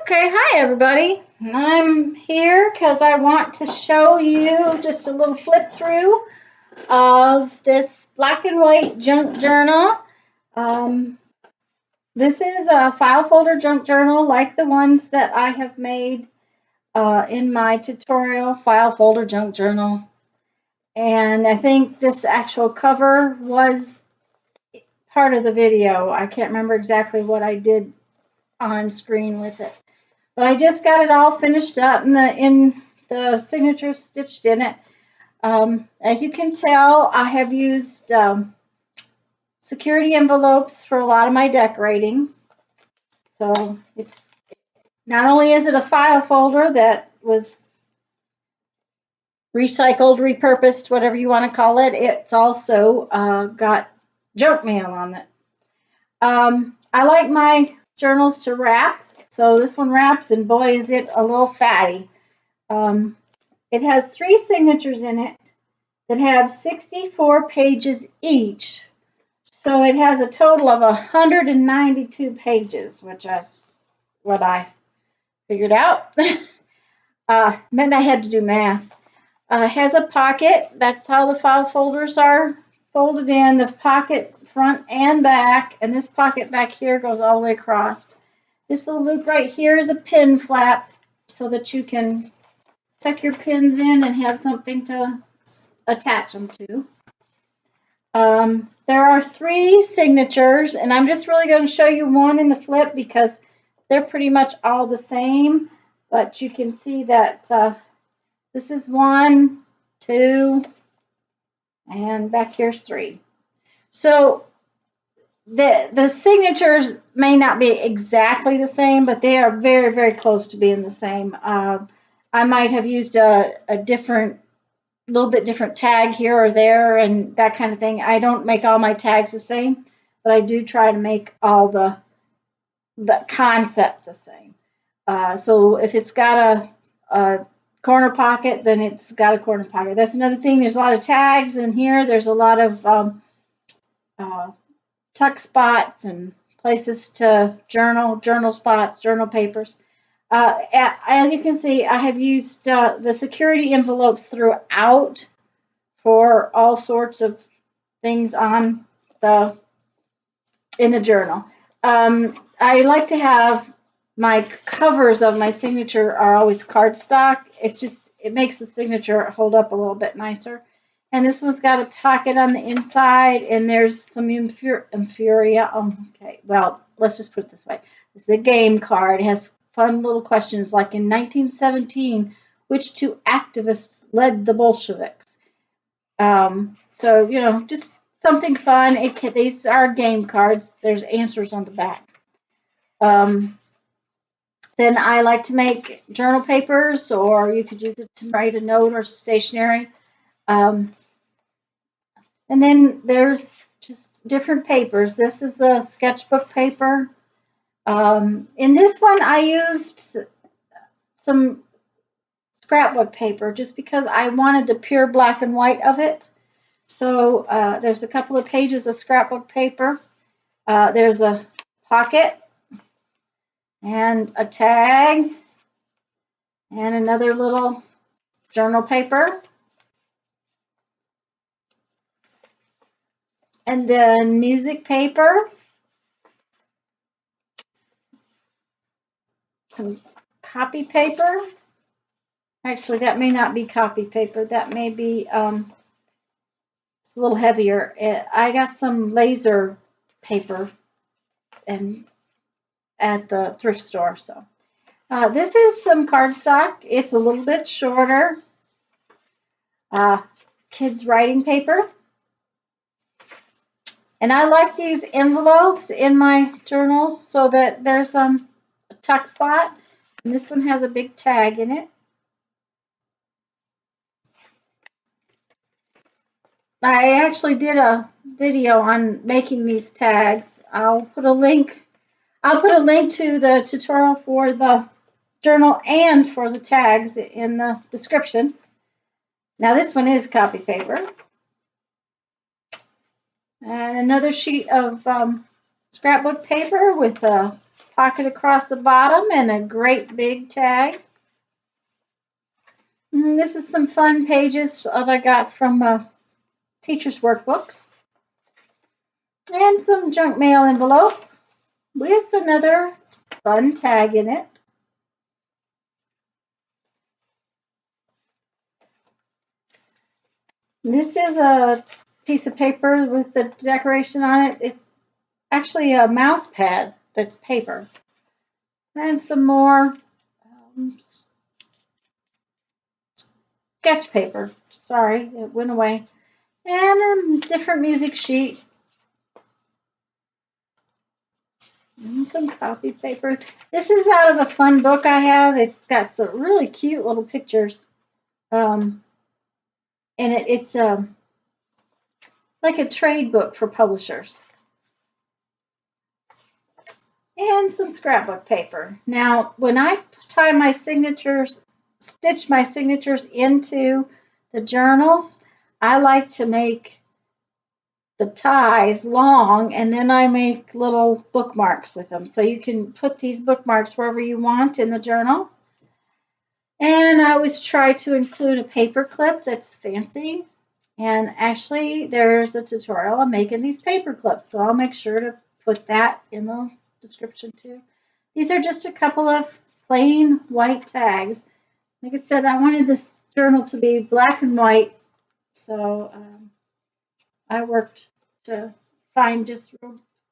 Okay, hi everybody. I'm here because I want to show you just a little flip through of this black and white junk journal. Um, this is a file folder junk journal like the ones that I have made in my tutorial file folder junk journal. And I think this actual cover was part of the video. I can't remember exactly what I did on screen with it. But I just got it all finished up and the signature stitched in it. As you can tell, I have used security envelopes for a lot of my decorating. So it's not only is it a file folder that was recycled, repurposed, whatever you want to call it, it's also got junk mail on it. I like my journals to wrap, so this one wraps, and boy, is it a little fatty. It has 3 signatures in it that have 64 pages each. So it has a total of 192 pages, which is what I figured out. Then I had to do math. It has a pocket. That's how the file folders are folded in, the pocket front and back. And this pocket back here goes all the way across. This little loop right here is a pin flap so that you can tuck your pins in and have something to attach them to. There are 3 signatures, and I'm just really going to show you one in the flip because they're pretty much all the same, but you can see that this is 1, 2, and back here's 3. So the signatures may not be exactly the same, but they are very, very close to being the same. I might have used a little bit different tag here or there and that kind of thing. I don't make all my tags the same, but I do try to make all the concept the same. So if it's got a corner pocket, then it's got a corner pocket. That's another thing. There's a lot of tags in here. There's a lot of tuck spots and places to journal spots, journal papers. As you can see, I have used the security envelopes throughout for all sorts of things in the journal. I like to have my covers of my signature are always cardstock. It makes the signature hold up a little bit nicer. And this one's got a pocket on the inside, and there's some Infuria. Okay, well, let's just put it this way. This is a game card. It has fun little questions like in 1917, which 2 activists led the Bolsheviks? So, just something fun. These are game cards. There's answers on the back. Then I like to make journal papers, or you could use it to write a note or stationery. And then there's just different papers. This is a sketchbook paper. In this one, I used some scrapbook paper just because I wanted the pure black and white of it. So there's a couple of pages of scrapbook paper. There's a pocket and a tag and another little journal paper. And then music paper, some copy paper. Actually, that may not be copy paper. That may be, it's a little heavier. I got some laser paper at the thrift store. So this is some cardstock. It's a little bit shorter. Kids' writing paper. And I like to use envelopes in my journals so that there's a tuck spot. And this one has a big tag in it. I actually did a video on making these tags. I'll put a link to the tutorial for the journal and for the tags in the description. Now this one is copy paper. And another sheet of scrapbook paper with a pocket across the bottom and a great big tag. And this is some fun pages that I got from teacher's workbooks. And some junk mail envelope with another fun tag in it. This is a piece of paper with the decoration on it. It's actually a mouse pad that's paper. And some more sketch paper. Sorry, it went away. And a different music sheet. And some copy paper. This is out of a fun book I have. It's got some really cute little pictures. And it's like a trade book for publishers. And some scrapbook paper. Now, when I tie my signatures, stitch my signatures into the journals, I like to make the ties long, and then I make little bookmarks with them. So you can put these bookmarks wherever you want in the journal. And I always try to include a paper clip that's fancy. And actually, there's a tutorial on making these paper clips. So I'll make sure to put that in the description too. These are just a couple of plain white tags. Like I said, I wanted this journal to be black and white. So I worked to find just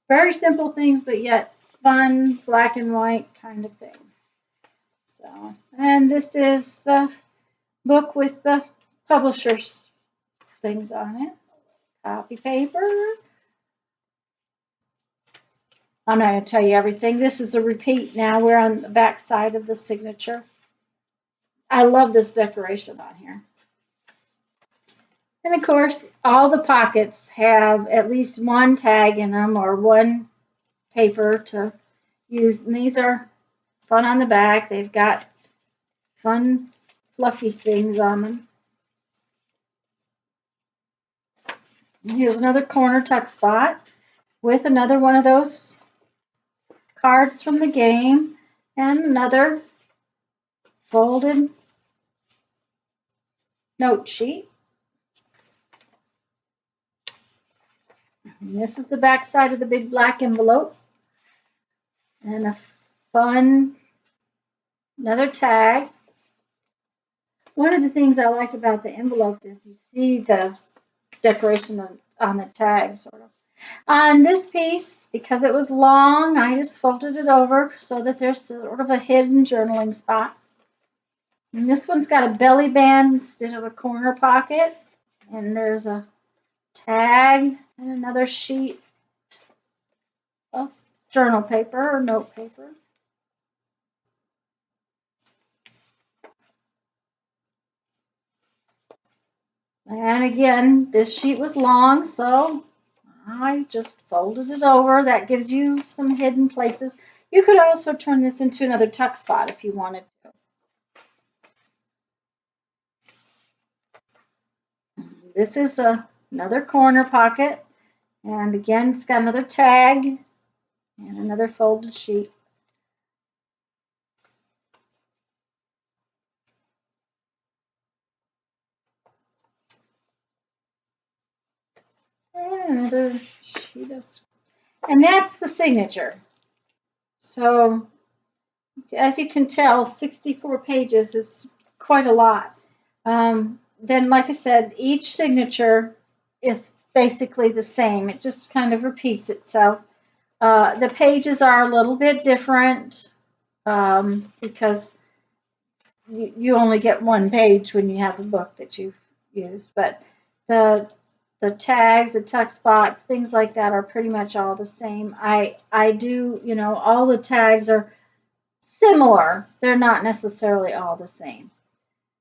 very simple things, but yet fun black and white kind of things. So, and this is the book with the publisher's things on it. Copy paper. I'm not going to tell you everything. This is a repeat now. We're on the back side of the signature. I love this decoration on here. And of course, all the pockets have at least one tag in them or one paper to use. And these are fun on the back. They've got fun, fluffy things on them. Here's another corner tuck spot with another one of those cards from the game and another folded note sheet. And this is the back side of the big black envelope. And a fun, another tag. One of the things I like about the envelopes is you see the decoration on the tag, sort of. On this piece, because it was long, I just folded it over so that there's sort of a hidden journaling spot. And this one's got a belly band instead of a corner pocket. And there's a tag and another sheet of journal paper or note paper. And again, this sheet was long, so I just folded it over. That gives you some hidden places. You could also turn this into another tuck spot if you wanted to. This is another corner pocket. And again, it's got another tag and another folded sheet. And another sheet of, and that's the signature. So as you can tell, 64 pages is quite a lot. Then, like I said, each signature is basically the same. It just kind of repeats itself. The pages are a little bit different because you only get one page when you have a book that you've used. But the tags, the tuck spots, things like that are pretty much all the same. I do, you know, all the tags are similar. They're not necessarily all the same.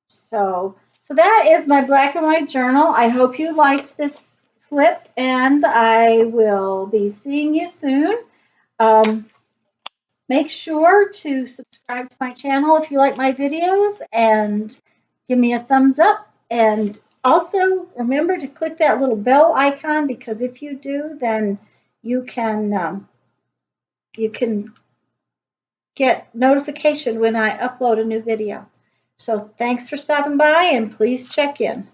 So that is my black and white journal. I hope you liked this flip, and I will be seeing you soon. Make sure to subscribe to my channel if you like my videos and give me a thumbs up. And also remember to click that little bell icon, because if you do, then you can get notification when I upload a new video. So thanks for stopping by, and please check in.